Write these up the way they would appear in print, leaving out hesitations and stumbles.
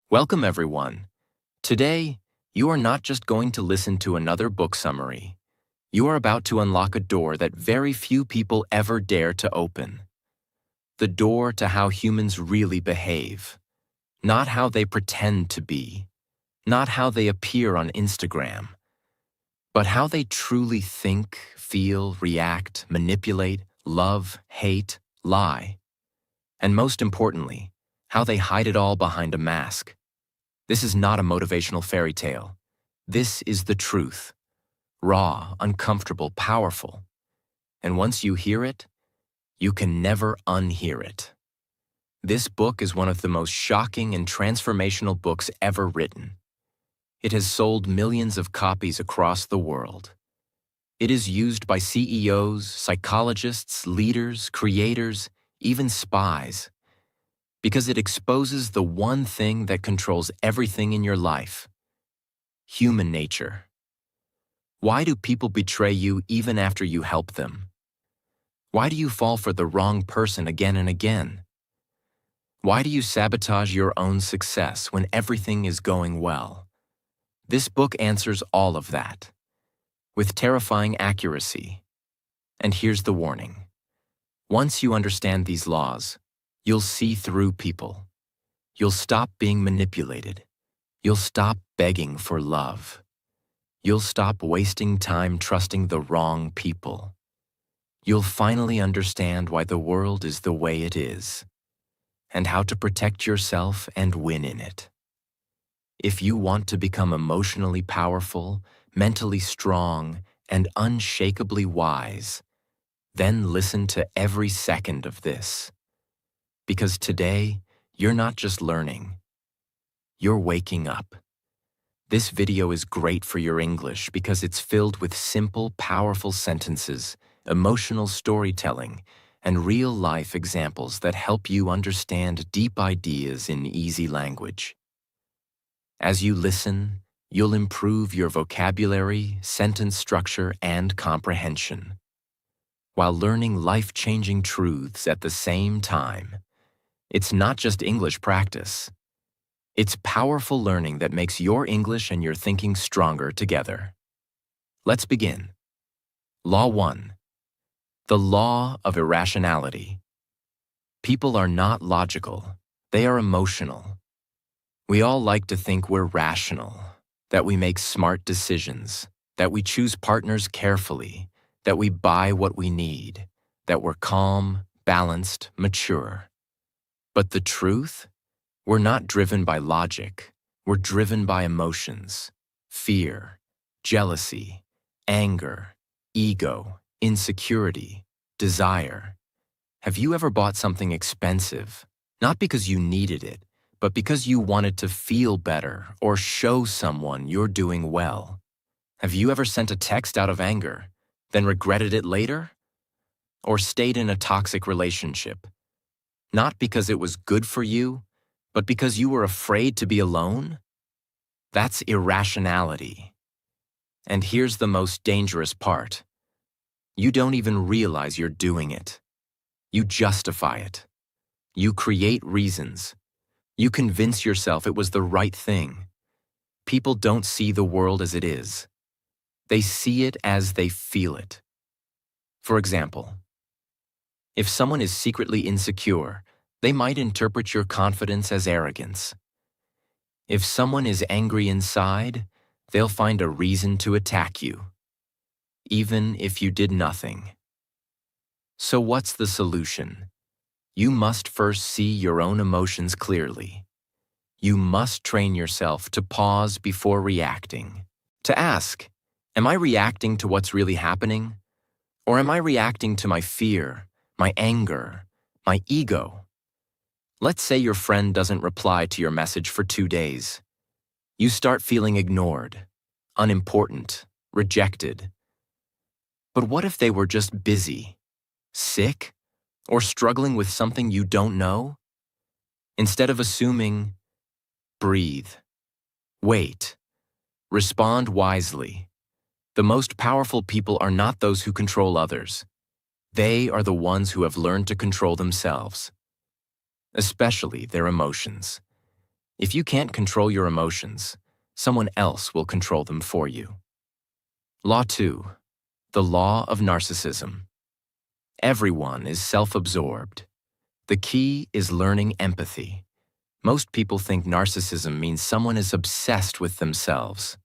Welcome, everyone. Today, you are not just going to listen to another book summary. You are about to unlock a door that very few people ever dare to open. The door to how humans really behave. Not how they pretend to be. Not how they appear on Instagram. But how they truly think, feel, react, manipulate, love, hate, lie. And most importantly, how they hide it all behind a mask. This is not a motivational fairy tale. This is the truth. Raw, uncomfortable, powerful. And once you hear it, you can never unhear it. This book is one of the most shocking and transformational books ever written. It has sold millions of copies across the world. It is used by CEOs, psychologists, leaders, creators, even spies, because it exposes the one thing that controls everything in your life: human nature. Why do people betray you even after you help them? Why do you fall for the wrong person again and again? Why do you sabotage your own success when everything is going well? This book answers all of that, with terrifying accuracy. And here's the warning. Once you understand these laws, you'll see through people. You'll stop being manipulated. You'll stop begging for love. You'll stop wasting time trusting the wrong people. You'll finally understand why the world is the way it is, and how to protect yourself and win in it. If you want to become emotionally powerful, mentally strong, and unshakably wise, then listen to every second of this. Because today, you're not just learning, you're waking up. This video is great for your English because it's filled with simple, powerful sentences, emotional storytelling, and real-life examples that help you understand deep ideas in easy language. As you listen, you'll improve your vocabulary, sentence structure, and comprehension, while learning life-changing truths at the same time. It's not just English practice. It's powerful learning that makes your English and your thinking stronger together. Let's begin. Law 1. The law of irrationality. People are not logical. They are emotional. We all like to think we're rational, that we make smart decisions, that we choose partners carefully, that we buy what we need, that we're calm, balanced, mature. But the truth? We're not driven by logic. We're driven by emotions, fear, jealousy, anger, ego, insecurity, desire. Have you ever bought something expensive, not because you needed it, but because you wanted to feel better or show someone you're doing well? Have you ever sent a text out of anger, then regretted it later? Or stayed in a toxic relationship, not because it was good for you, but because you were afraid to be alone? That's irrationality. And here's the most dangerous part. You don't even realize you're doing it. You justify it. You create reasons. You convince yourself it was the right thing. People don't see the world as it is. They see it as they feel it. For example, if someone is secretly insecure, they might interpret your confidence as arrogance. If someone is angry inside, they'll find a reason to attack you, even if you did nothing. So what's the solution? You must first see your own emotions clearly. You must train yourself to pause before reacting, to ask, am I reacting to what's really happening? Or am I reacting to my fear, my anger, my ego? Let's say your friend doesn't reply to your message for 2 days. You start feeling ignored, unimportant, rejected. But what if they were just busy, sick, or struggling with something you don't know? Instead of assuming, breathe, wait, respond wisely. The most powerful people are not those who control others. They are the ones who have learned to control themselves, especially their emotions. If you can't control your emotions, someone else will control them for you. Law 2. The law of narcissism. Everyone is self-absorbed. The key is learning empathy. Most people think narcissism means someone is obsessed with themselves,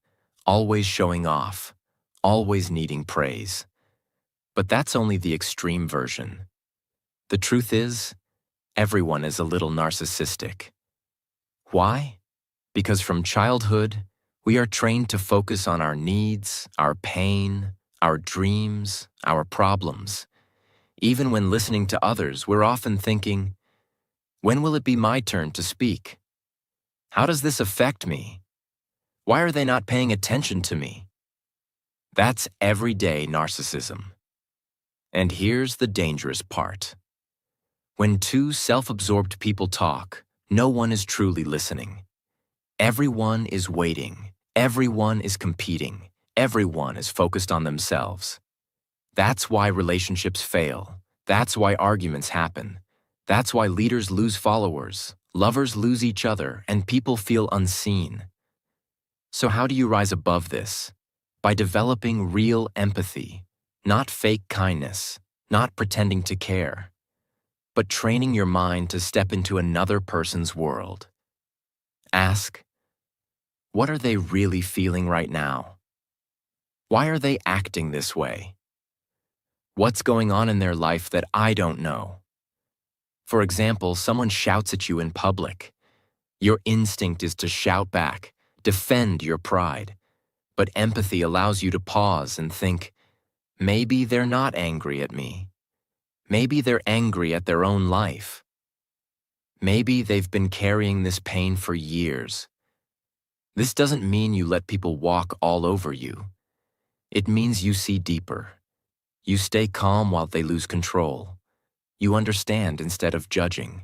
always showing off, always needing praise. But that's only the extreme version. The truth is, everyone is a little narcissistic. Why? Because from childhood, we are trained to focus on our needs, our pain, our dreams, our problems. Even when listening to others, we're often thinking, when will it be my turn to speak? How does this affect me? Why are they not paying attention to me? That's everyday narcissism. And here's the dangerous part. When two self-absorbed people talk, no one is truly listening. Everyone is waiting. Everyone is competing. Everyone is focused on themselves. That's why relationships fail. That's why arguments happen. That's why leaders lose followers, lovers lose each other, and people feel unseen. So how do you rise above this? By developing real empathy, not fake kindness, not pretending to care, but training your mind to step into another person's world. Ask, what are they really feeling right now? Why are they acting this way? What's going on in their life that I don't know? For example, someone shouts at you in public. Your instinct is to shout back, defend your pride. But empathy allows you to pause and think, maybe they're not angry at me. Maybe they're angry at their own life. Maybe they've been carrying this pain for years. This doesn't mean you let people walk all over you. It means you see deeper. You stay calm while they lose control. You understand instead of judging.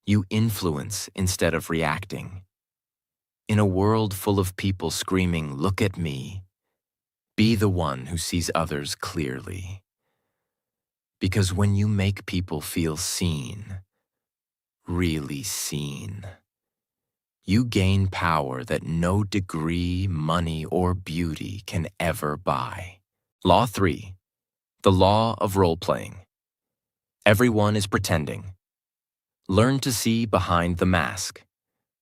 You influence instead of reacting. In a world full of people screaming, "Look at me," be the one who sees others clearly. Because when you make people feel seen, really seen, you gain power that no degree, money, or beauty can ever buy. Law 3. The law of role-playing. Everyone is pretending. Learn to see behind the mask.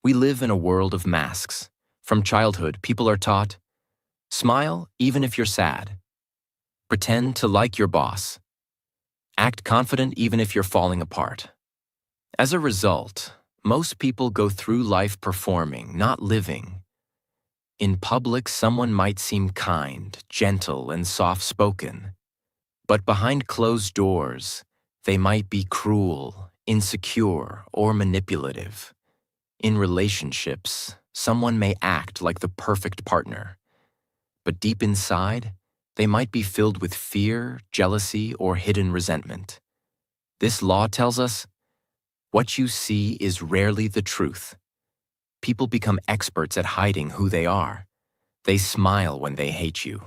We live in a world of masks. From childhood, people are taught, smile even if you're sad. Pretend to like your boss. Act confident even if you're falling apart. As a result, most people go through life performing, not living. In public, someone might seem kind, gentle, and soft-spoken. But behind closed doors, they might be cruel, insecure, or manipulative. In relationships, someone may act like the perfect partner. But deep inside, they might be filled with fear, jealousy, or hidden resentment. This law tells us, what you see is rarely the truth. People become experts at hiding who they are. They smile when they hate you.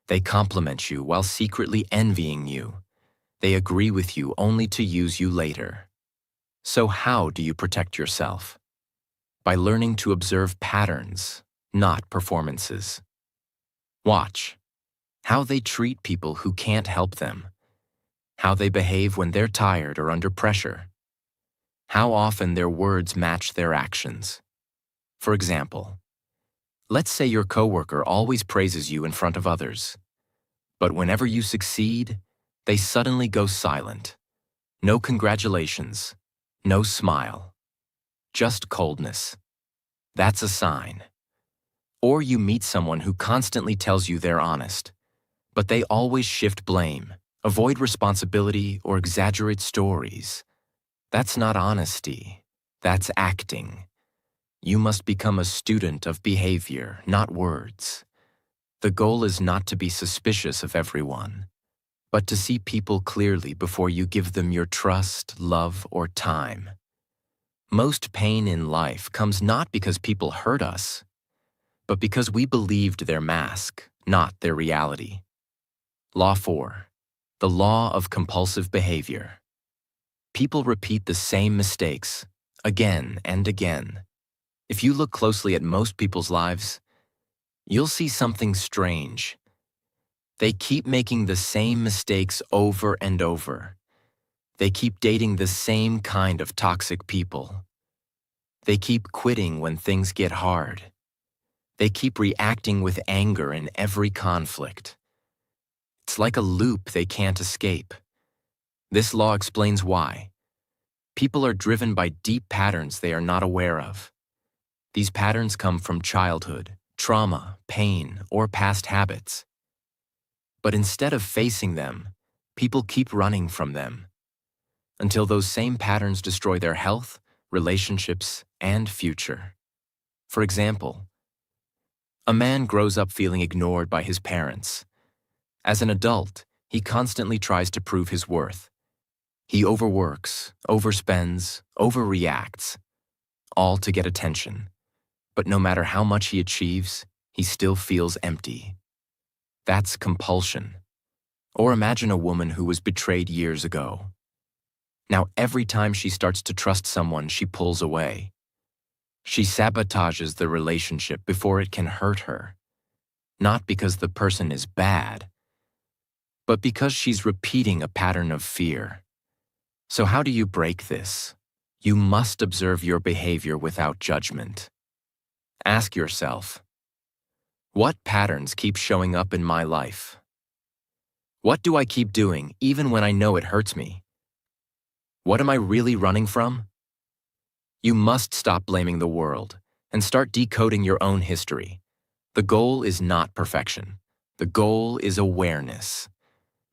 They compliment you while secretly envying you. They agree with you only to use you later. So how do you protect yourself? By learning to observe patterns, not performances. Watch how they treat people who can't help them, how they behave when they're tired or under pressure, how often their words match their actions. For example, let's say your coworker always praises you in front of others, but whenever you succeed, they suddenly go silent. No congratulations, no smile, just coldness. That's a sign. Or you meet someone who constantly tells you they're honest, but they always shift blame, avoid responsibility, or exaggerate stories. That's not honesty. That's acting. You must become a student of behavior, not words. The goal is not to be suspicious of everyone, but to see people clearly before you give them your trust, love, or time. Most pain in life comes not because people hurt us, but because we believed their mask, not their reality. Law 4. The law of compulsive behavior. People repeat the same mistakes again and again. If you look closely at most people's lives, you'll see something strange. They keep making the same mistakes over and over. They keep dating the same kind of toxic people. They keep quitting when things get hard. They keep reacting with anger in every conflict. It's like a loop they can't escape. This law explains why. People are driven by deep patterns they are not aware of. These patterns come from childhood, trauma, pain, or past habits. But instead of facing them, people keep running from them until those same patterns destroy their health, relationships, and future. For example, a man grows up feeling ignored by his parents. As an adult, he constantly tries to prove his worth. He overworks, overspends, overreacts, all to get attention. But no matter how much he achieves, he still feels empty. That's compulsion. Or imagine a woman who was betrayed years ago. Now every time she starts to trust someone, she pulls away. She sabotages the relationship before it can hurt her. Not because the person is bad, but because she's repeating a pattern of fear. So how do you break this? You must observe your behavior without judgment. Ask yourself, what patterns keep showing up in my life? What do I keep doing even when I know it hurts me? What am I really running from? You must stop blaming the world and start decoding your own history. The goal is not perfection. The goal is awareness.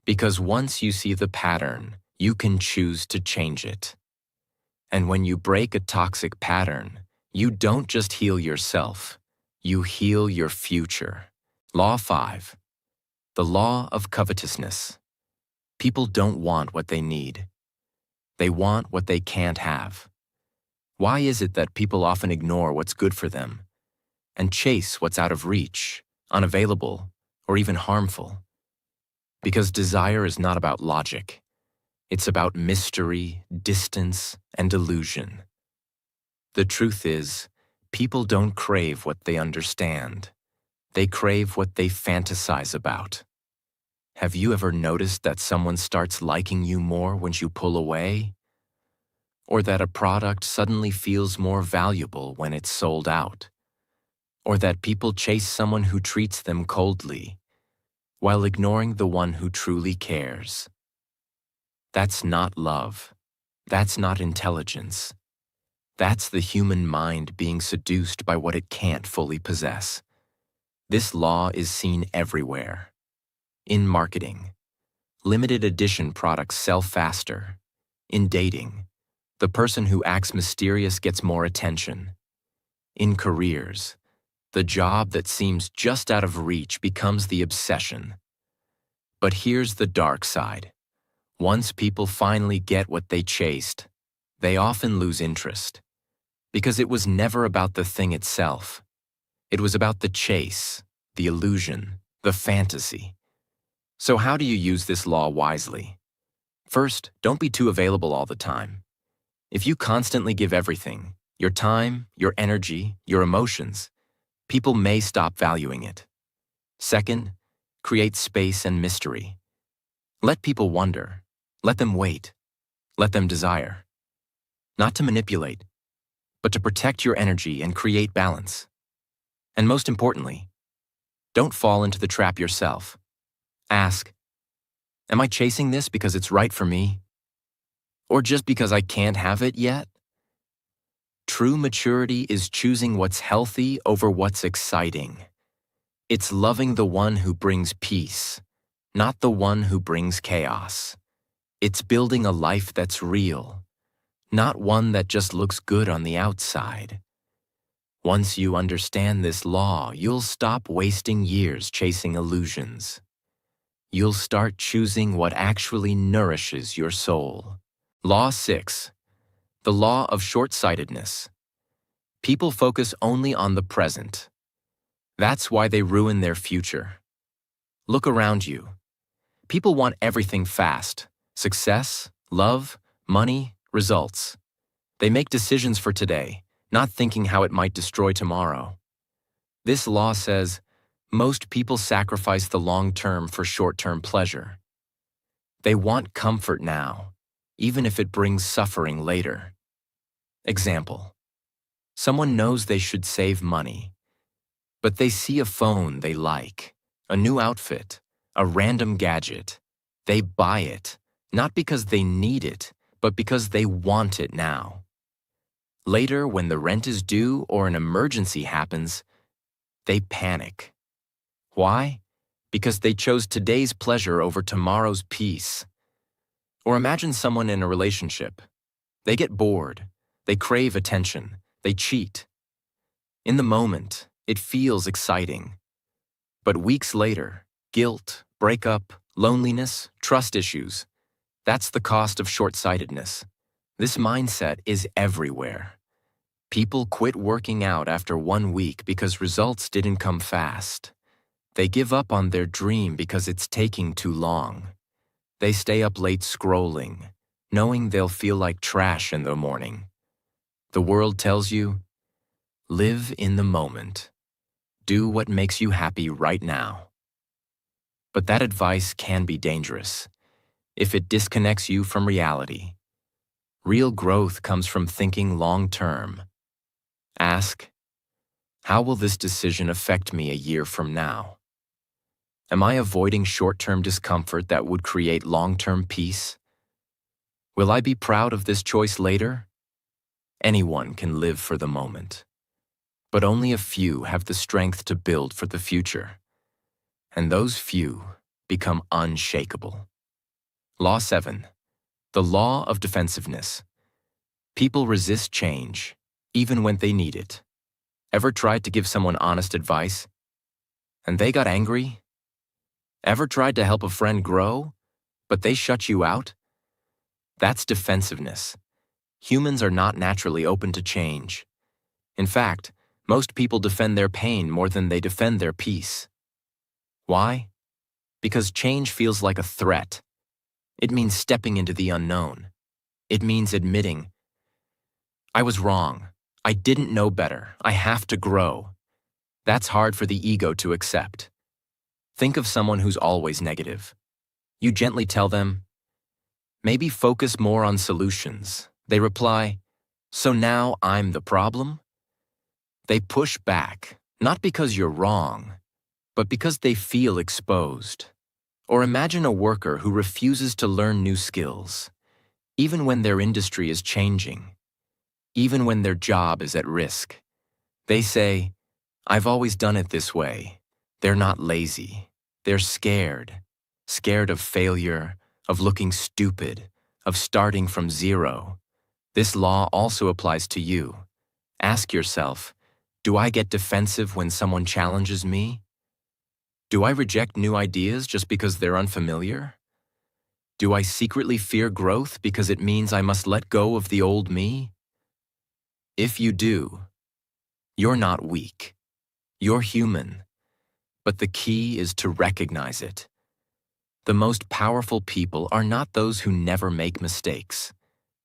Because once you see the pattern, you can choose to change it. And when you break a toxic pattern, you don't just heal yourself, you heal your future. Law 5. The law of covetousness. People don't want what they need. They want what they can't have. Why is it that people often ignore what's good for them and chase what's out of reach, unavailable, or even harmful? Because desire is not about logic. It's about mystery, distance, and illusion. The truth is, people don't crave what they understand. They crave what they fantasize about. Have you ever noticed that someone starts liking you more when you pull away? Or that a product suddenly feels more valuable when it's sold out? Or that people chase someone who treats them coldly, while ignoring the one who truly cares? That's not love. That's not intelligence. That's the human mind being seduced by what it can't fully possess. This law is seen everywhere. In marketing, limited edition products sell faster. In dating, the person who acts mysterious gets more attention. In careers, the job that seems just out of reach becomes the obsession. But here's the dark side. Once people finally get what they chased, they often lose interest. Because it was never about the thing itself. It was about the chase, the illusion, the fantasy. So how do you use this law wisely? First, don't be too available all the time. If you constantly give everything, your time, your energy, your emotions, people may stop valuing it. Second, create space and mystery. Let people wonder. Let them wait. Let them desire. Not to manipulate, but to protect your energy and create balance. And most importantly, don't fall into the trap yourself. Ask, am I chasing this because it's right for me? Or just because I can't have it yet? True maturity is choosing what's healthy over what's exciting. It's loving the one who brings peace, not the one who brings chaos. It's building a life that's real, not one that just looks good on the outside. Once you understand this law, you'll stop wasting years chasing illusions. You'll start choosing what actually nourishes your soul. Law 6. The law of short-sightedness. People focus only on the present. That's why they ruin their future. Look around you. People want everything fast. Success, love, money, results. They make decisions for today, not thinking how it might destroy tomorrow. This law says most people sacrifice the long term for short-term pleasure. They want comfort now, even if it brings suffering later. Example: someone knows they should save money, but they see a phone they like, a new outfit, a random gadget. They buy it, not because they need it, but because they want it now. Later, when the rent is due or an emergency happens, they panic. Why? Because they chose today's pleasure over tomorrow's peace. Or imagine someone in a relationship. They get bored, they crave attention, they cheat. In the moment, it feels exciting. But weeks later, guilt, breakup, loneliness, trust issues. That's the cost of short-sightedness. This mindset is everywhere. People quit working out after 1 week because results didn't come fast. They give up on their dream because it's taking too long. They stay up late scrolling, knowing they'll feel like trash in the morning. The world tells you, live in the moment. Do what makes you happy right now. But that advice can be dangerous if it disconnects you from reality. Real growth comes from thinking long-term. Ask, how will this decision affect me a year from now? Am I avoiding short-term discomfort that would create long-term peace? Will I be proud of this choice later? Anyone can live for the moment, but only a few have the strength to build for the future. And those few become unshakable. Law 7. The law of defensiveness. People resist change, even when they need it. Ever tried to give someone honest advice, and they got angry? Ever tried to help a friend grow, but they shut you out? That's defensiveness. Humans are not naturally open to change. In fact, most people defend their pain more than they defend their peace. Why? Because change feels like a threat. It means stepping into the unknown. It means admitting, I was wrong. I didn't know better. I have to grow. That's hard for the ego to accept. Think of someone who's always negative. You gently tell them, maybe focus more on solutions. They reply, so now I'm the problem? They push back, not because you're wrong, but because they feel exposed. Or imagine a worker who refuses to learn new skills, even when their industry is changing, even when their job is at risk. They say, I've always done it this way. They're not lazy. They're scared of failure, of looking stupid, of starting from zero. This law also applies to you. Ask yourself, do I get defensive when someone challenges me? Do I reject new ideas just because they're unfamiliar? Do I secretly fear growth because it means I must let go of the old me? If you do, you're not weak. You're human. But the key is to recognize it. The most powerful people are not those who never make mistakes.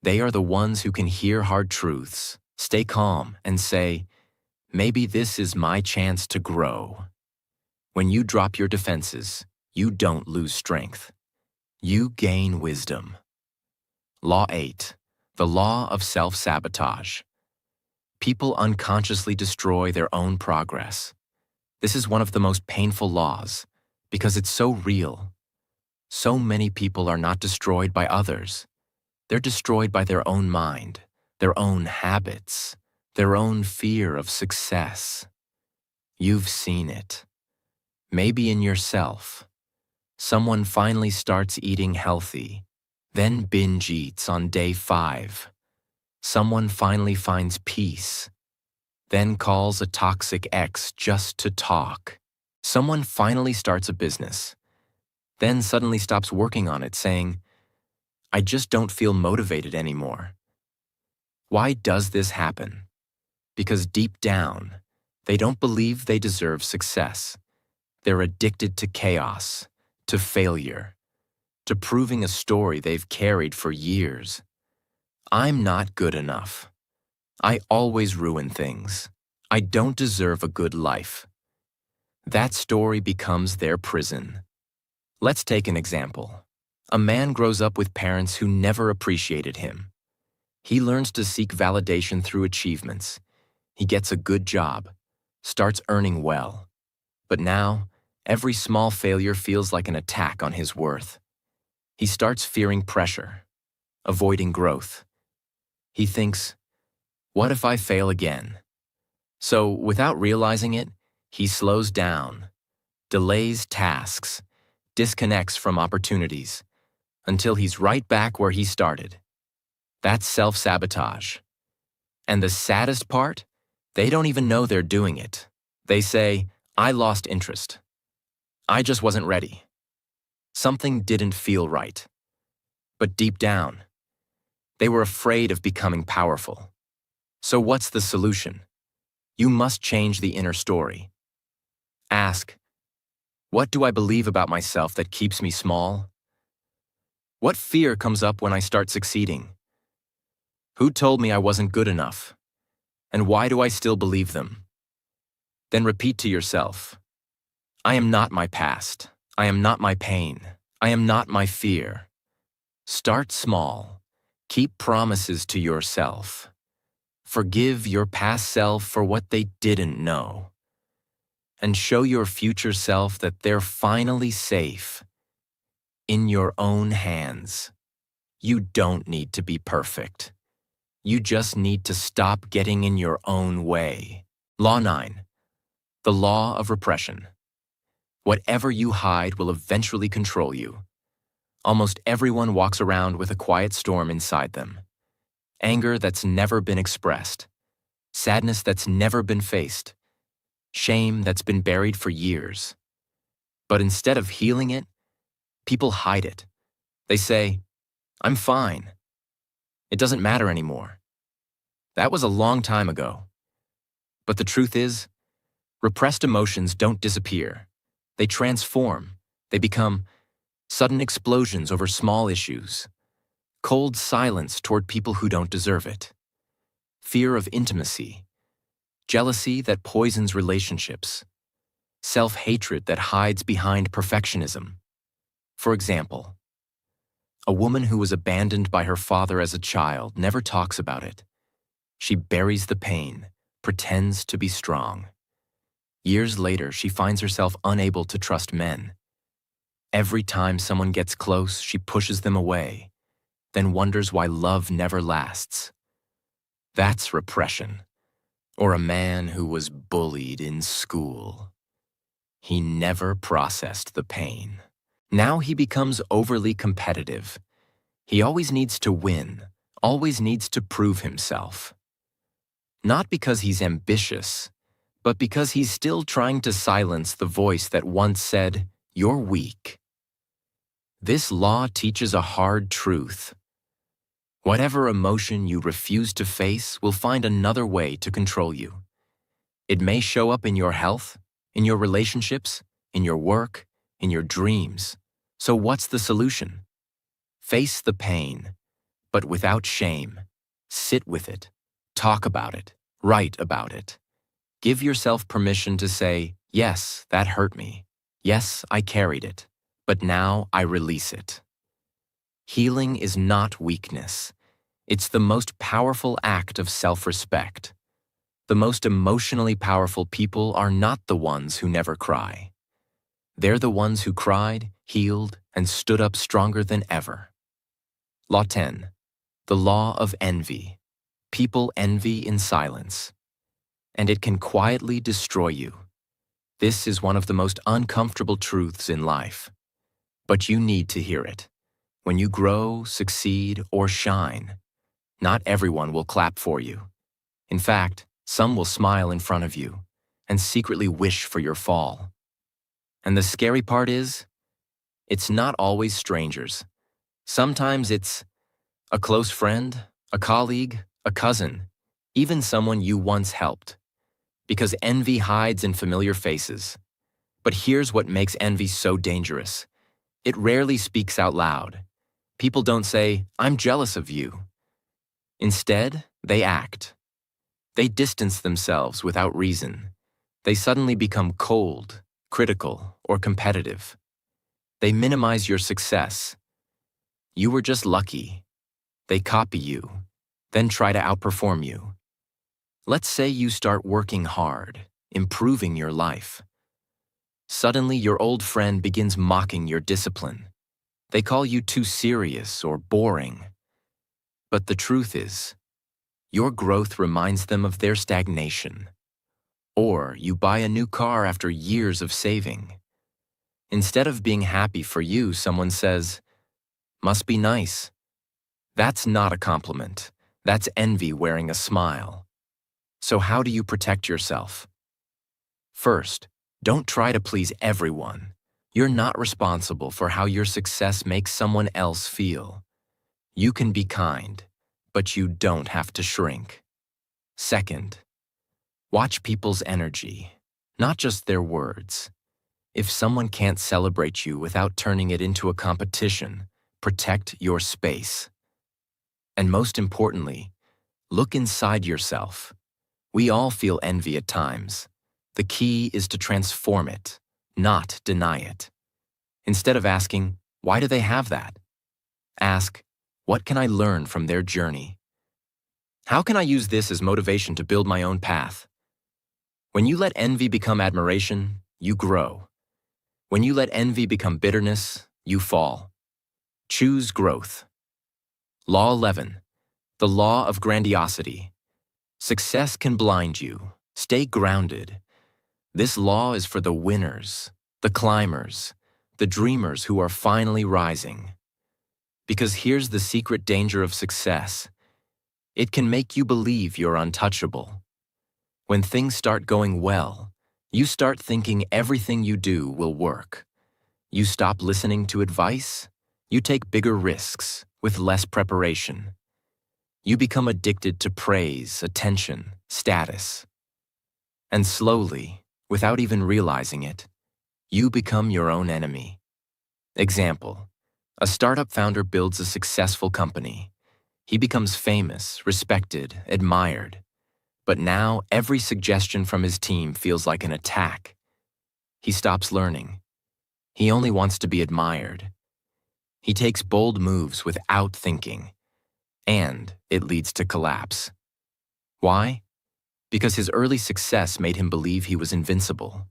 They are the ones who can hear hard truths, stay calm, and say, maybe this is my chance to grow. When you drop your defenses, you don't lose strength. You gain wisdom. Law 8. The law of self-sabotage. People unconsciously destroy their own progress. This is one of the most painful laws because it's so real. So many people are not destroyed by others. They're destroyed by their own mind, their own habits, their own fear of success. You've seen it. Maybe in yourself. Someone finally starts eating healthy, then binge eats on day 5. Someone finally finds peace, then calls a toxic ex just to talk. Someone finally starts a business, then suddenly stops working on it, saying, I just don't feel motivated anymore. Why does this happen? Because deep down, they don't believe they deserve success. They're addicted to chaos, to failure, to proving a story they've carried for years. I'm not good enough. I always ruin things. I don't deserve a good life. That story becomes their prison. Let's take an example. A man grows up with parents who never appreciated him. He learns to seek validation through achievements. He gets a good job, starts earning well. But now, every small failure feels like an attack on his worth. He starts fearing pressure, avoiding growth. He thinks, what if I fail again? So, without realizing it, he slows down, delays tasks, disconnects from opportunities, until he's right back where he started. That's self-sabotage. And the saddest part? They don't even know they're doing it. They say, I lost interest. I just wasn't ready. Something didn't feel right. But deep down, they were afraid of becoming powerful. So what's the solution? You must change the inner story. Ask, what do I believe about myself that keeps me small? What fear comes up when I start succeeding? Who told me I wasn't good enough? And why do I still believe them? Then repeat to yourself, I am not my past. I am not my pain. I am not my fear. Start small. Keep promises to yourself. Forgive your past self for what they didn't know. And show your future self that they're finally safe. In your own hands. You don't need to be perfect. You just need to stop getting in your own way. Law 9. The law of repression. Whatever you hide will eventually control you. Almost everyone walks around with a quiet storm inside them. Anger that's never been expressed. Sadness that's never been faced. Shame that's been buried for years. But instead of healing it, people hide it. They say, I'm fine. It doesn't matter anymore. That was a long time ago. But the truth is, repressed emotions don't disappear. They transform. They become sudden explosions over small issues, cold silence toward people who don't deserve it, fear of intimacy, jealousy that poisons relationships, self-hatred that hides behind perfectionism. For example, a woman who was abandoned by her father as a child never talks about it. She buries the pain, pretends to be strong. Years later, she finds herself unable to trust men. Every time someone gets close, she pushes them away, then wonders why love never lasts. That's repression. Or a man who was bullied in school. He never processed the pain. Now he becomes overly competitive. He always needs to win, always needs to prove himself. Not because he's ambitious, but because he's still trying to silence the voice that once said, "You're weak." This law teaches a hard truth. Whatever emotion you refuse to face will find another way to control you. It may show up in your health, in your relationships, in your work, in your dreams. So what's the solution? Face the pain, but without shame. Sit with it. Talk about it. Write about it. Give yourself permission to say, yes, that hurt me. Yes, I carried it. But now I release it. Healing is not weakness. It's the most powerful act of self-respect. The most emotionally powerful people are not the ones who never cry. They're the ones who cried, healed, and stood up stronger than ever. Law 10. The law of envy. People envy in silence. And it can quietly destroy you. This is one of the most uncomfortable truths in life. But you need to hear it. When you grow, succeed, or shine, not everyone will clap for you. In fact, some will smile in front of you and secretly wish for your fall. And the scary part is, it's not always strangers. Sometimes it's a close friend, a colleague, a cousin, even someone you once helped. Because envy hides in familiar faces. But here's what makes envy so dangerous. It rarely speaks out loud. People don't say, I'm jealous of you. Instead, they act. They distance themselves without reason. They suddenly become cold, critical, or competitive. They minimize your success. You were just lucky. They copy you, then try to outperform you. Let's say you start working hard, improving your life. Suddenly, your old friend begins mocking your discipline. They call you too serious or boring. But the truth is, your growth reminds them of their stagnation. Or you buy a new car after years of saving. Instead of being happy for you, someone says, "Must be nice." That's not a compliment. That's envy wearing a smile. So how do you protect yourself? First, don't try to please everyone. You're not responsible for how your success makes someone else feel. You can be kind, but you don't have to shrink. Second, watch people's energy, not just their words. If someone can't celebrate you without turning it into a competition, protect your space. And most importantly, look inside yourself. We all feel envy at times. The key is to transform it, not deny it. Instead of asking, "Why do they have that?" ask, "What can I learn from their journey? How can I use this as motivation to build my own path?" When you let envy become admiration, you grow. When you let envy become bitterness, you fall. Choose growth. Law 11. The law of grandiosity. Success can blind you. Stay grounded. This law is for the winners, the climbers, the dreamers who are finally rising. Because here's the secret danger of success. It can make you believe you're untouchable. When things start going well, you start thinking everything you do will work. You stop listening to advice. You take bigger risks with less preparation. You become addicted to praise, attention, status. And slowly, without even realizing it, you become your own enemy. Example: a startup founder builds a successful company. He becomes famous, respected, admired. But now every suggestion from his team feels like an attack. He stops learning. He only wants to be admired. He takes bold moves without thinking, and it leads to collapse. Why? Because his early success made him believe he was invincible.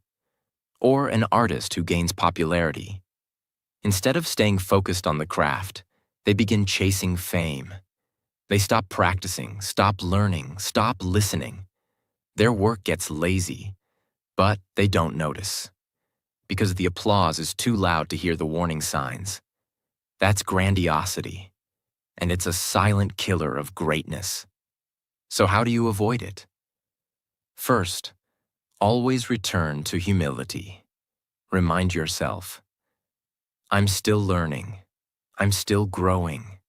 Or an artist who gains popularity. Instead of staying focused on the craft, they begin chasing fame. They stop practicing, stop learning, stop listening. Their work gets lazy, but they don't notice. Because the applause is too loud to hear the warning signs. That's grandiosity, and it's a silent killer of greatness. So how do you avoid it? First, always return to humility. Remind yourself, I'm still learning. I'm still growing.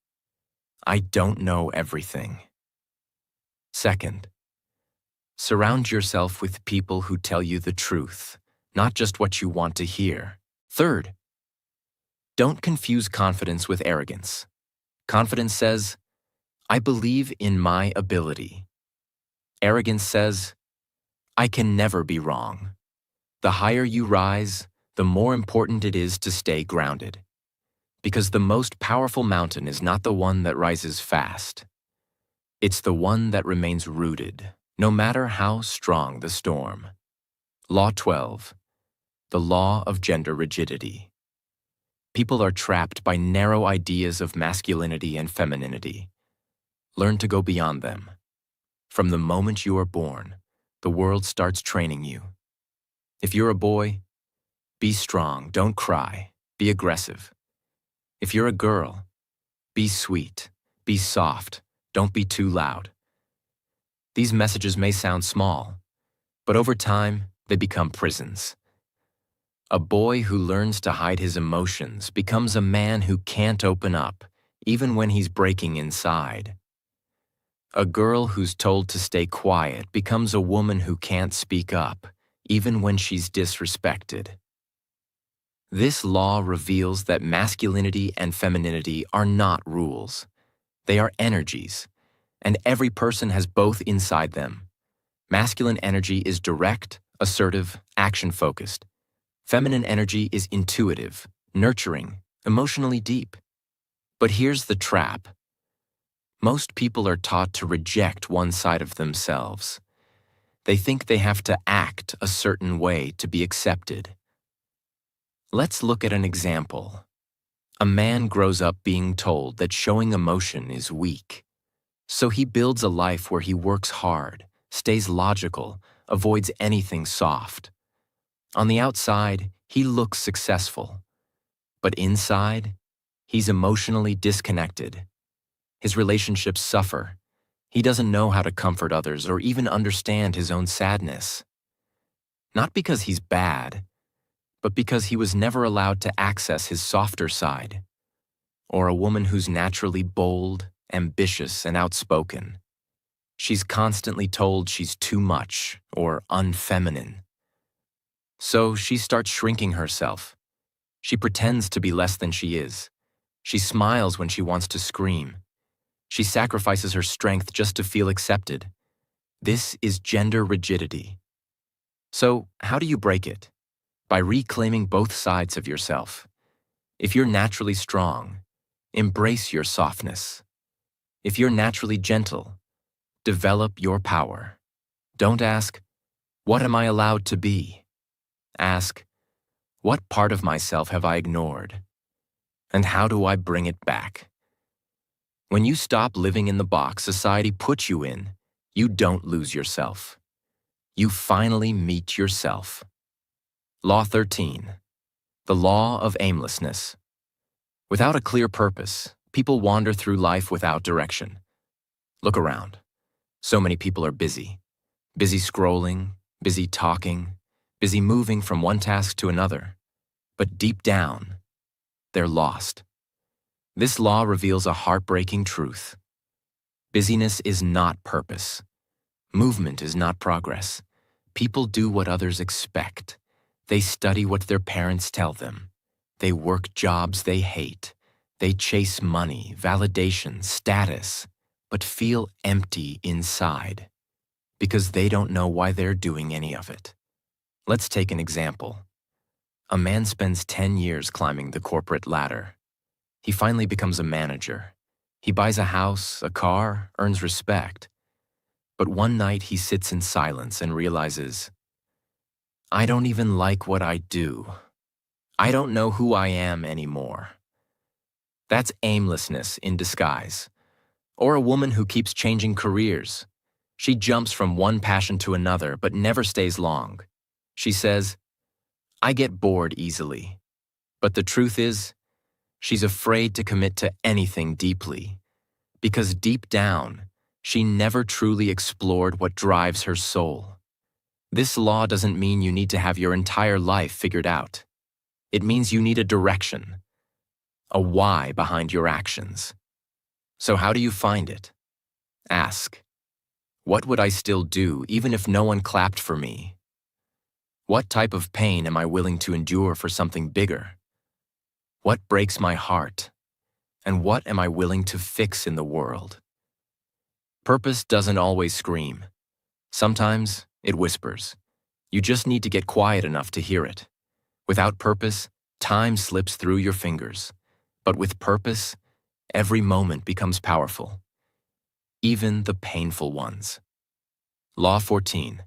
I don't know everything. Second, surround yourself with people who tell you the truth, not just what you want to hear. Third, don't confuse confidence with arrogance. Confidence says, I believe in my ability. Arrogance says, I can never be wrong. The higher you rise, the more important it is to stay grounded. Because the most powerful mountain is not the one that rises fast. It's the one that remains rooted, no matter how strong the storm. Law 12. The law of gender rigidity. People are trapped by narrow ideas of masculinity and femininity. Learn to go beyond them. From the moment you are born, the world starts training you. If you're a boy, be strong, don't cry, be aggressive. If you're a girl, be sweet, be soft, don't be too loud. These messages may sound small, but over time, they become prisons. A boy who learns to hide his emotions becomes a man who can't open up, even when he's breaking inside. A girl who's told to stay quiet becomes a woman who can't speak up, even when she's disrespected. This law reveals that masculinity and femininity are not rules. They are energies, and every person has both inside them. Masculine energy is direct, assertive, action-focused. Feminine energy is intuitive, nurturing, emotionally deep. But here's the trap. Most people are taught to reject one side of themselves. They think they have to act a certain way to be accepted. Let's look at an example. A man grows up being told that showing emotion is weak. So he builds a life where he works hard, stays logical, avoids anything soft. On the outside, he looks successful. But inside, he's emotionally disconnected. His relationships suffer. He doesn't know how to comfort others or even understand his own sadness. Not because he's bad, but because he was never allowed to access his softer side. Or a woman who's naturally bold, ambitious, and outspoken. She's constantly told she's too much or unfeminine. So she starts shrinking herself. She pretends to be less than she is. She smiles when she wants to scream. She sacrifices her strength just to feel accepted. This is gender rigidity. So, how do you break it? By reclaiming both sides of yourself. If you're naturally strong, embrace your softness. If you're naturally gentle, develop your power. Don't ask, "What am I allowed to be?" Ask, "What part of myself have I ignored? And how do I bring it back?" When you stop living in the box society puts you in, you don't lose yourself. You finally meet yourself. Law 13. The law of aimlessness. Without a clear purpose, people wander through life without direction. Look around. So many people are busy. Busy scrolling, busy talking, busy moving from one task to another. But deep down, they're lost. This law reveals a heartbreaking truth. Busyness is not purpose. Movement is not progress. People do what others expect. They study what their parents tell them. They work jobs they hate. They chase money, validation, status, but feel empty inside because they don't know why they're doing any of it. Let's take an example. A man spends 10 years climbing the corporate ladder. He finally becomes a manager. He buys a house, a car, earns respect. But one night he sits in silence and realizes, "I don't even like what I do. I don't know who I am anymore." That's aimlessness in disguise. Or a woman who keeps changing careers. She jumps from one passion to another but never stays long. She says, "I get bored easily." But the truth is, she's afraid to commit to anything deeply, because deep down, she never truly explored what drives her soul. This law doesn't mean you need to have your entire life figured out. It means you need a direction, a why behind your actions. So how do you find it? Ask, what would I still do even if no one clapped for me? What type of pain am I willing to endure for something bigger? What breaks my heart? And what am I willing to fix in the world? Purpose doesn't always scream. Sometimes it whispers. You just need to get quiet enough to hear it. Without purpose, time slips through your fingers. But with purpose, every moment becomes powerful, even the painful ones. Law 14.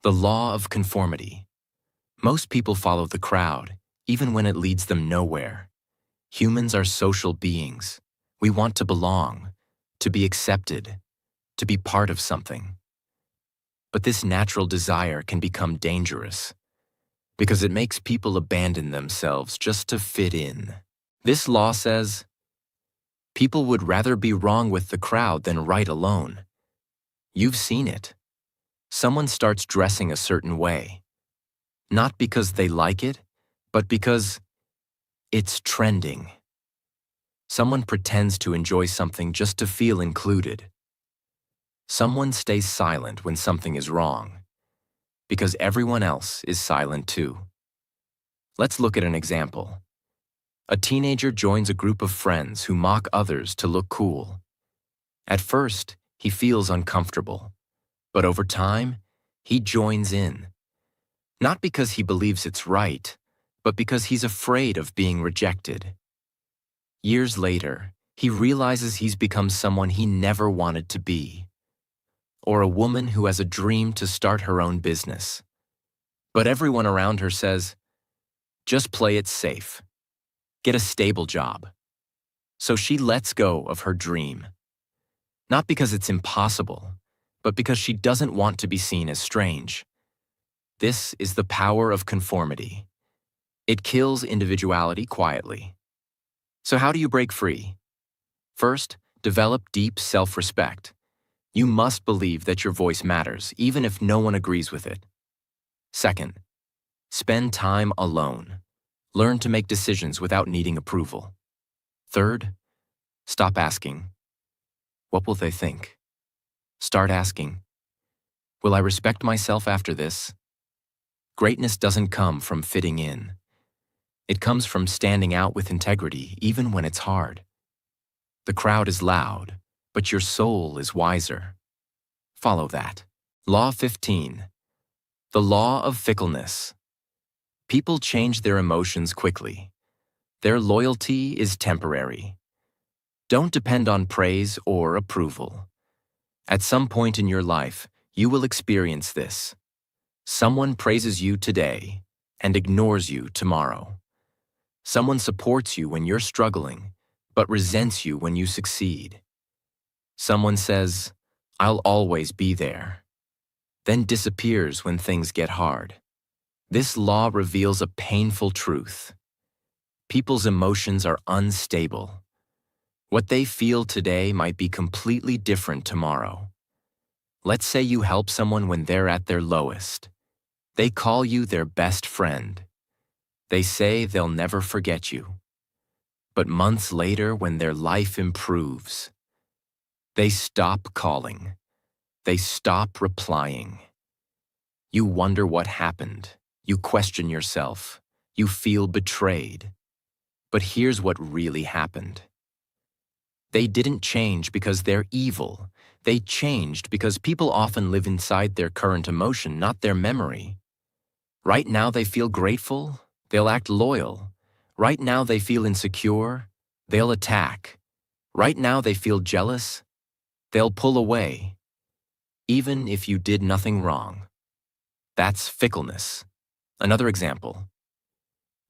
The law of conformity. Most people follow the crowd, even when it leads them nowhere. Humans are social beings. We want to belong, to be accepted, to be part of something. But this natural desire can become dangerous because it makes people abandon themselves just to fit in. This law says, people would rather be wrong with the crowd than right alone. You've seen it. Someone starts dressing a certain way, not because they like it, but because it's trending. Someone pretends to enjoy something just to feel included. Someone stays silent when something is wrong, because everyone else is silent too. Let's look at an example. A teenager joins a group of friends who mock others to look cool. At first, he feels uncomfortable, but over time, He joins in, not because he believes it's right, but because he's afraid of being rejected. Years later, he realizes he's become someone he never wanted to be, or a woman who has a dream to start her own business. But everyone around her says, just play it safe. Get a stable job. So she lets go of her dream. Not because it's impossible, but because she doesn't want to be seen as strange. This is the power of conformity. It kills individuality quietly. So how do you break free? First, develop deep self-respect. You must believe that your voice matters, even if no one agrees with it. Second, spend time alone. Learn to make decisions without needing approval. Third, stop asking, what will they think? Start asking, will I respect myself after this? Greatness doesn't come from fitting in. It comes from standing out with integrity, even when it's hard. The crowd is loud, but your soul is wiser. Follow that. Law 15. The law of fickleness. People change their emotions quickly. Their loyalty is temporary. Don't depend on praise or approval. At some point in your life, you will experience this. Someone praises you today and ignores you tomorrow. Someone supports you when you're struggling, but resents you when you succeed. Someone says, I'll always be there, then disappears when things get hard. This law reveals a painful truth. People's emotions are unstable. What they feel today might be completely different tomorrow. Let's say you help someone when they're at their lowest. They call you their best friend. They say they'll never forget you. But months later, when their life improves, they stop calling. They stop replying. You wonder what happened. You question yourself. You feel betrayed. But here's what really happened. They didn't change because they're evil. They changed because people often live inside their current emotion, not their memory. Right now they feel grateful, they'll act loyal. Right now they feel insecure, they'll attack. Right now they feel jealous, they'll pull away. Even if you did nothing wrong. That's fickleness. Another example.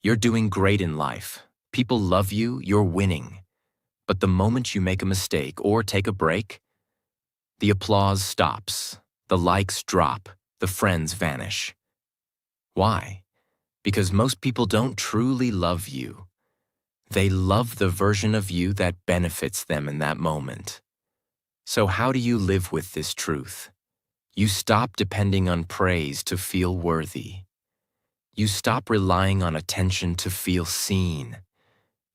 You're doing great in life. People love you, you're winning. But the moment you make a mistake or take a break, the applause stops, the likes drop, the friends vanish. Why? Because most people don't truly love you. They love the version of you that benefits them in that moment. So how do you live with this truth? You stop depending on praise to feel worthy. You stop relying on attention to feel seen.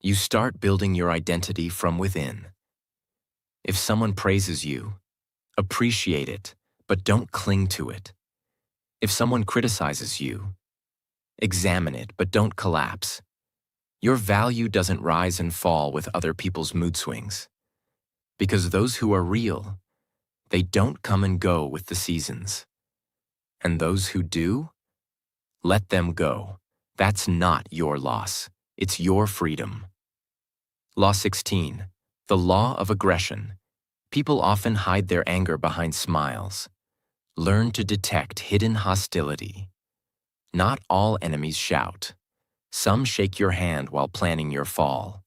You start building your identity from within. If someone praises you, appreciate it, but don't cling to it. If someone criticizes you, examine it, but don't collapse. Your value doesn't rise and fall with other people's mood swings. Because those who are real, they don't come and go with the seasons. And those who do, let them go. That's not your loss. It's your freedom. Law 16. The law of aggression. People often hide their anger behind smiles. Learn to detect hidden hostility. Not all enemies shout. Some shake your hand while planning your fall.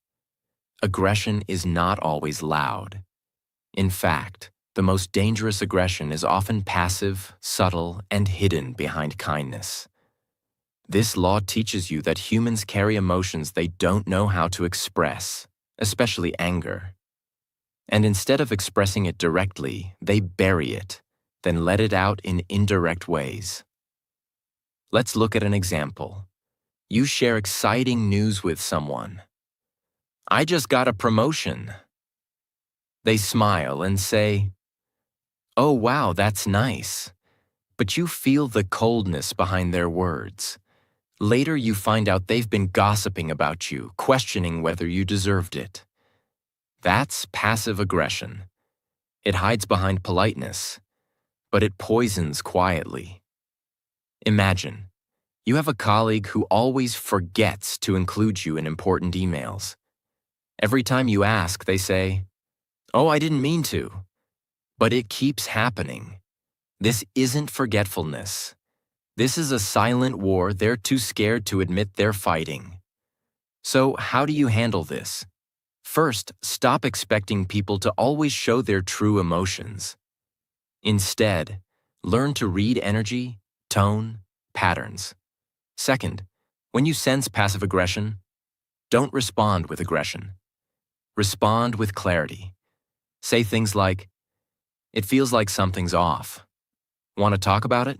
Aggression is not always loud. In fact, the most dangerous aggression is often passive, subtle, and hidden behind kindness. This law teaches you that humans carry emotions they don't know how to express, especially anger. And instead of expressing it directly, they bury it, then let it out in indirect ways. Let's look at an example. You share exciting news with someone. I just got a promotion. They smile and say, oh wow, that's nice. But you feel the coldness behind their words. Later you find out they've been gossiping about you, questioning whether you deserved it. That's passive aggression. It hides behind politeness, but it poisons quietly. Imagine, you have a colleague who always forgets to include you in important emails. Every time you ask, they say, "Oh, I didn't mean to." But it keeps happening. This isn't forgetfulness. This is a silent war they're too scared to admit they're fighting. So how do you handle this? First, stop expecting people to always show their true emotions. Instead, learn to read energy, tone, patterns. Second, when you sense passive aggression, don't respond with aggression. Respond with clarity. Say things like, "It feels like something's off. Want to talk about it?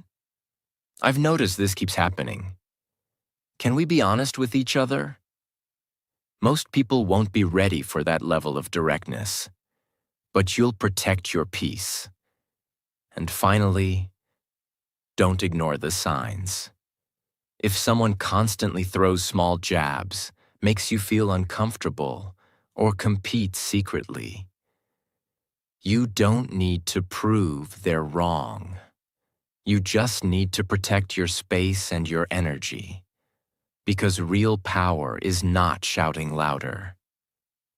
I've noticed this keeps happening. Can we be honest with each other?" Most people won't be ready for that level of directness, but you'll protect your peace. And finally, don't ignore the signs. If someone constantly throws small jabs, makes you feel uncomfortable, or competes secretly, you don't need to prove they're wrong. You just need to protect your space and your energy. Because real power is not shouting louder.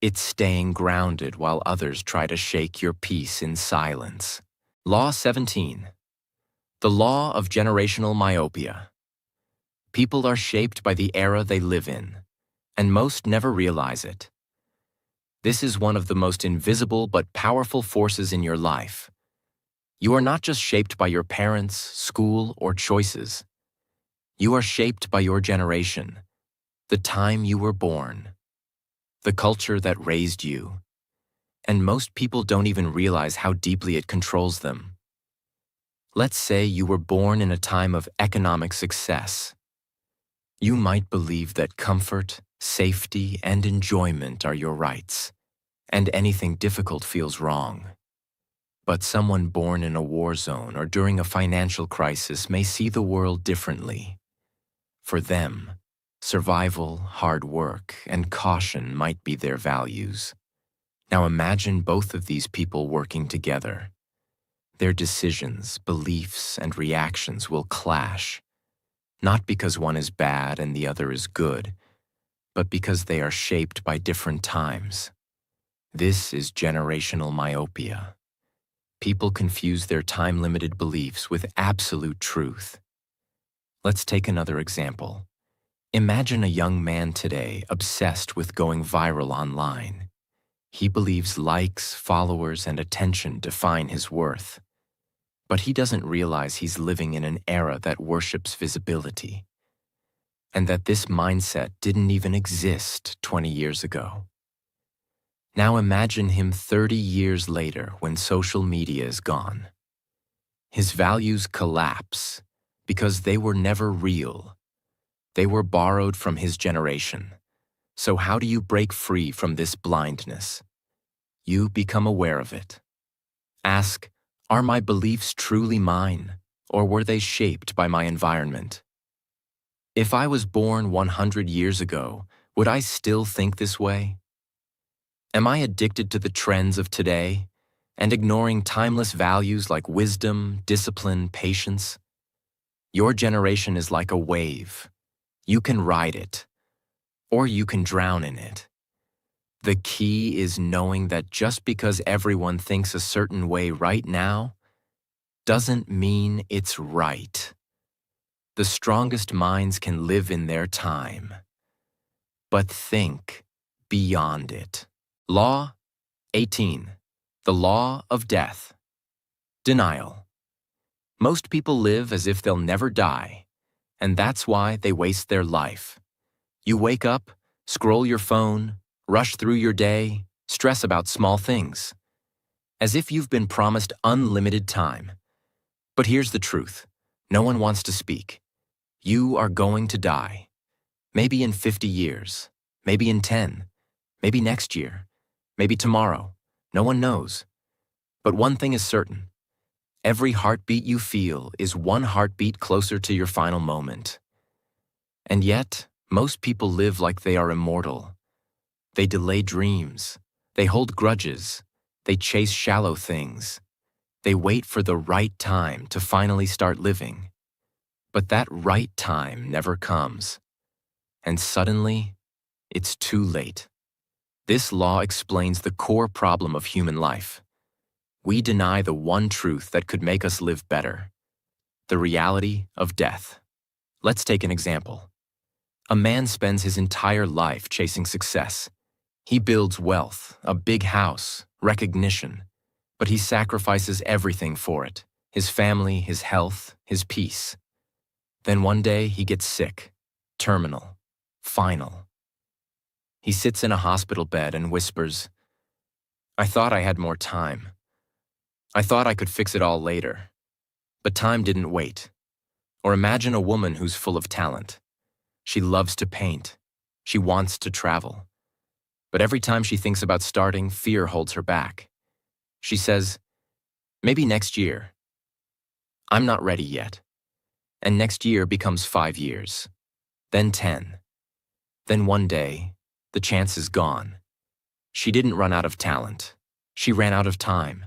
It's staying grounded while others try to shake your peace in silence. Law 17. The law of generational myopia. People are shaped by the era they live in, and most never realize it. This is one of the most invisible but powerful forces in your life. You are not just shaped by your parents, school, or choices. You are shaped by your generation, the time you were born, the culture that raised you, and most people don't even realize how deeply it controls them. Let's say you were born in a time of economic success. You might believe that comfort, safety, and enjoyment are your rights, and anything difficult feels wrong. But someone born in a war zone or during a financial crisis may see the world differently. For them, survival, hard work, and caution might be their values. Now imagine both of these people working together. Their decisions, beliefs, and reactions will clash, not because one is bad and the other is good, but because they are shaped by different times. This is generational myopia. People confuse their time-limited beliefs with absolute truth. Let's take another example. Imagine a young man today obsessed with going viral online. He believes likes, followers, and attention define his worth. But he doesn't realize he's living in an era that worships visibility, and that this mindset didn't even exist 20 years ago. Now imagine him 30 years later when social media is gone. His values collapse because they were never real. They were borrowed from his generation. So how do you break free from this blindness? You become aware of it. Ask, are my beliefs truly mine, or were they shaped by my environment? If I was born 100 years ago, would I still think this way? Am I addicted to the trends of today and ignoring timeless values like wisdom, discipline, patience? Your generation is like a wave. You can ride it, or you can drown in it. The key is knowing that just because everyone thinks a certain way right now doesn't mean it's right. The strongest minds can live in their time, but think beyond it. Law 18. The law of death. Denial. Most people live as if they'll never die, and that's why they waste their life. You wake up, scroll your phone, rush through your day, stress about small things, as if you've been promised unlimited time. But here's the truth. No one wants to speak. You are going to die. Maybe in 50 years, maybe in 10, maybe next year, maybe tomorrow. No one knows. But one thing is certain. Every heartbeat you feel is one heartbeat closer to your final moment. And yet, most people live like they are immortal. They delay dreams. They hold grudges. They chase shallow things. They wait for the right time to finally start living. But that right time never comes, and suddenly, it's too late. This law explains the core problem of human life. We deny the one truth that could make us live better, the reality of death. Let's take an example. A man spends his entire life chasing success. He builds wealth, a big house, recognition, but he sacrifices everything for it: his family, his health, his peace. Then one day he gets sick, terminal, final. He sits in a hospital bed and whispers, "I thought I had more time. I thought I could fix it all later." But time didn't wait. Or imagine a woman who's full of talent. She loves to paint. She wants to travel. But every time she thinks about starting, fear holds her back. She says, "Maybe next year. I'm not ready yet." And next year becomes 5 years, then 10. Then one day, the chance is gone. She didn't run out of talent. She ran out of time.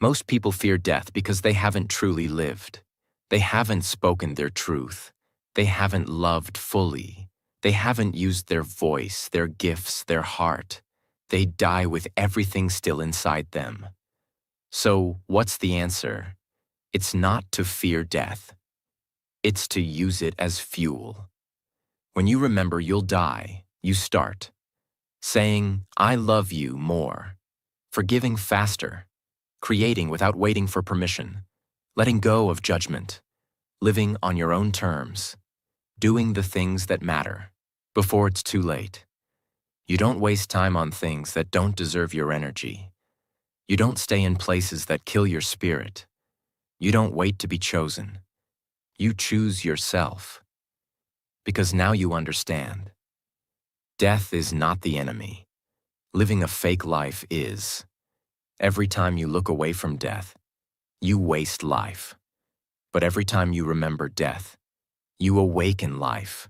Most people fear death because they haven't truly lived. They haven't spoken their truth. They haven't loved fully. They haven't used their voice, their gifts, their heart. They die with everything still inside them. So, what's the answer? It's not to fear death. It's to use it as fuel. When you remember you'll die, you start. Saying, "I love you" more. Forgiving faster. Creating without waiting for permission. Letting go of judgment. Living on your own terms. Doing the things that matter. Before it's too late. You don't waste time on things that don't deserve your energy. You don't stay in places that kill your spirit. You don't wait to be chosen. You choose yourself. Because now you understand. Death is not the enemy. Living a fake life is. Every time you look away from death, you waste life. But every time you remember death, you awaken life.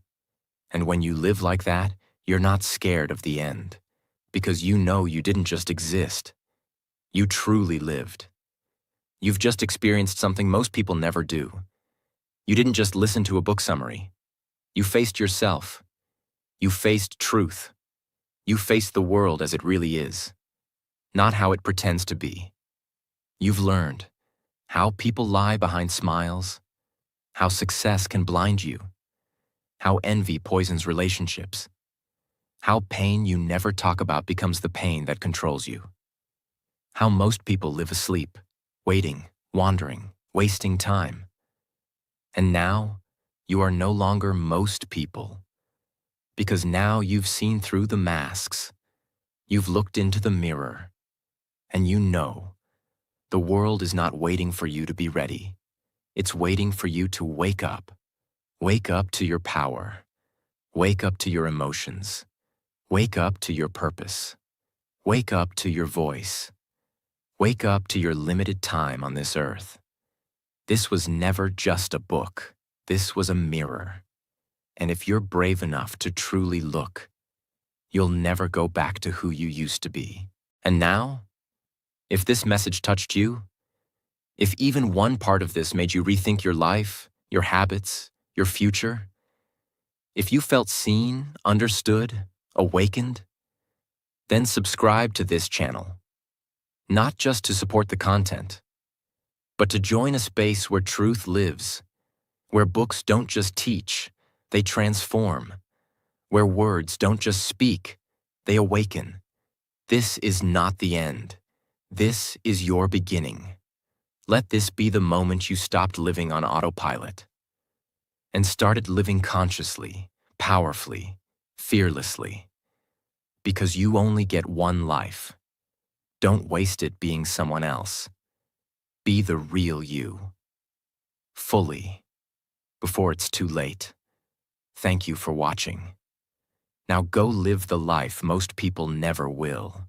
And when you live like that, you're not scared of the end. Because you know you didn't just exist. You truly lived. You've just experienced something most people never do. You didn't just listen to a book summary. You faced yourself. You faced truth. You faced the world as it really is, not how it pretends to be. You've learned how people lie behind smiles, how success can blind you, how envy poisons relationships, how pain you never talk about becomes the pain that controls you, how most people live asleep, waiting, wandering, wasting time. And now, you are no longer most people, because now you've seen through the masks, you've looked into the mirror, and you know the world is not waiting for you to be ready. It's waiting for you to wake up. Wake up to your power. Wake up to your emotions. Wake up to your purpose. Wake up to your voice. Wake up to your limited time on this earth. This was never just a book. This was a mirror. And if you're brave enough to truly look, you'll never go back to who you used to be. And now, if this message touched you, if even one part of this made you rethink your life, your habits, your future, if you felt seen, understood, awakened, then subscribe to this channel. Not just to support the content, but to join a space where truth lives, where books don't just teach, they transform, where words don't just speak, they awaken. This is not the end. This is your beginning. Let this be the moment you stopped living on autopilot and started living consciously, powerfully, fearlessly. Because you only get one life. Don't waste it being someone else. Be the real you. Fully. Before it's too late. Thank you for watching. Now go live the life most people never will.